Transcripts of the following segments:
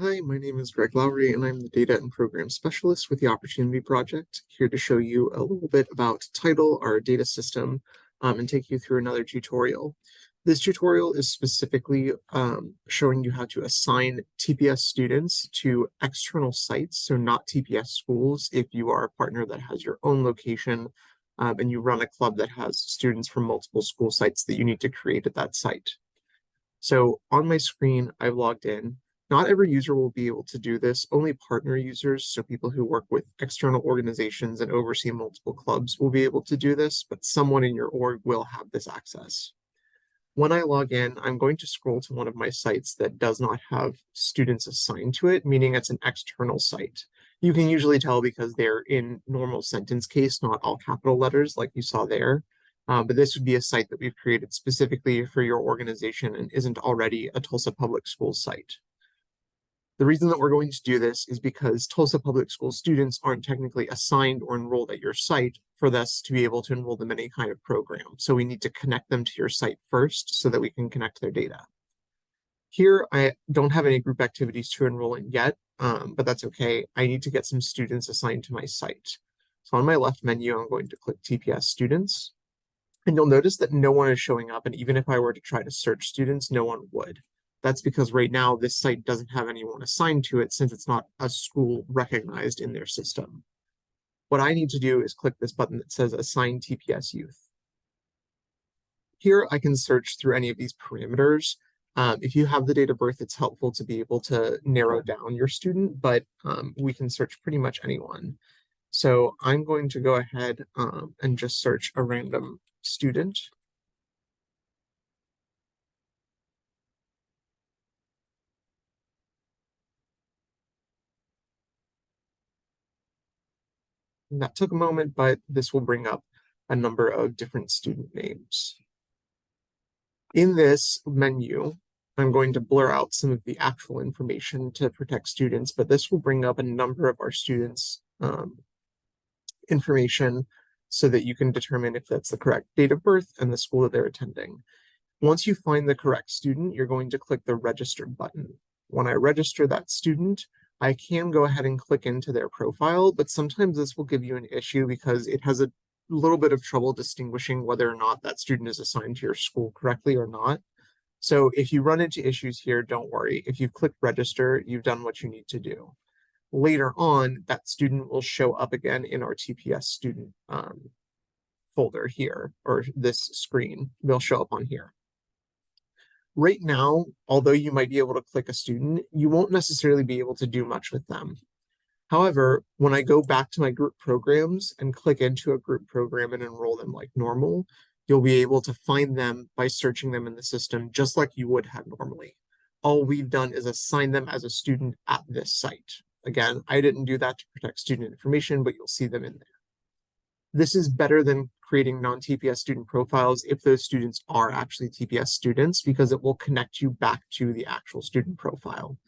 Hi, my name is Greg Lowry, and I'm the Data and Program Specialist with the Opportunity Project, here to show you a little bit about TIDEL, our data system, and take you through another tutorial. This tutorial is specifically showing you how to assign TPS students to external sites, so not TPS schools, if you are a partner that has your own location and you run a club that has students from multiple school sites that you need to create at that site. So on my screen, I've logged in. Not every user will be able to do this. Only partner users, so people who work with external organizations and oversee multiple clubs, will be able to do this, but someone in your org will have this access. When I log in, I'm going to scroll to one of my sites that does not have students assigned to it, meaning it's an external site. You can usually tell because they're in normal sentence case, not all capital letters like you saw there. But this would be a site that we've created specifically for your organization and isn't already a Tulsa Public Schools site. The reason that we're going to do this is because Tulsa Public School students aren't technically assigned or enrolled at your site for us to be able to enroll them in any kind of program. So we need to connect them to your site first so that we can connect their data. Here, I don't have any group activities to enroll in yet, but that's okay. I need to get some students assigned to my site. So on my left menu, I'm going to click TPS students. And you'll notice that no one is showing up. And even if I were to try to search students, no one would. That's because right now this site doesn't have anyone assigned to it since it's not a school recognized in their system. What I need to do is click this button that says Assign TPS Youth. Here I can search through any of these parameters. If you have the date of birth, it's helpful to be able to narrow down your student, but we can search pretty much anyone. So I'm going to go ahead and just search a random student. And that took a moment, but this will bring up a number of different student names. In this menu, I'm going to blur out some of the actual information to protect students, but this will bring up a number of our students' information so that you can determine if that's the correct date of birth and the school that they're attending. Once you find the correct student, you're going to click the register button. When I register that student, I can go ahead and click into their profile, but sometimes this will give you an issue because it has a little bit of trouble distinguishing whether or not that student is assigned to your school correctly or not. So if you run into issues here, don't worry. If you click register, you've done what you need to do. Later on, that student will show up again in our TPS student folder here, or this screen. They'll show up on here. Right now, although you might be able to click a student, you won't necessarily be able to do much with them. However, when I go back to my group programs and click into a group program and enroll them like normal, you'll be able to find them by searching them in the system just like you would have normally. All we've done is assign them as a student at this site. Again, I didn't do that to protect student information, but you'll see them in there. This is better than creating non-TPS student profiles if those students are actually TPS students, because it will connect you back to the actual student profile.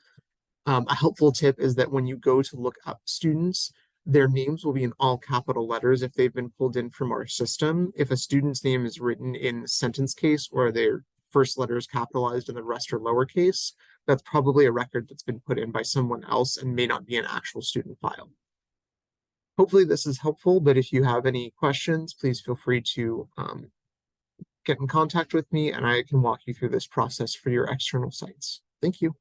A helpful tip is that when you go to look up students, their names will be in all capital letters if they've been pulled in from our system. If a student's name is written in sentence case or their first letter is capitalized and the rest are lowercase, that's probably a record that's been put in by someone else and may not be an actual student file. Hopefully this is helpful, but if you have any questions, please feel free to get in contact with me and I can walk you through this process for your external sites. Thank you.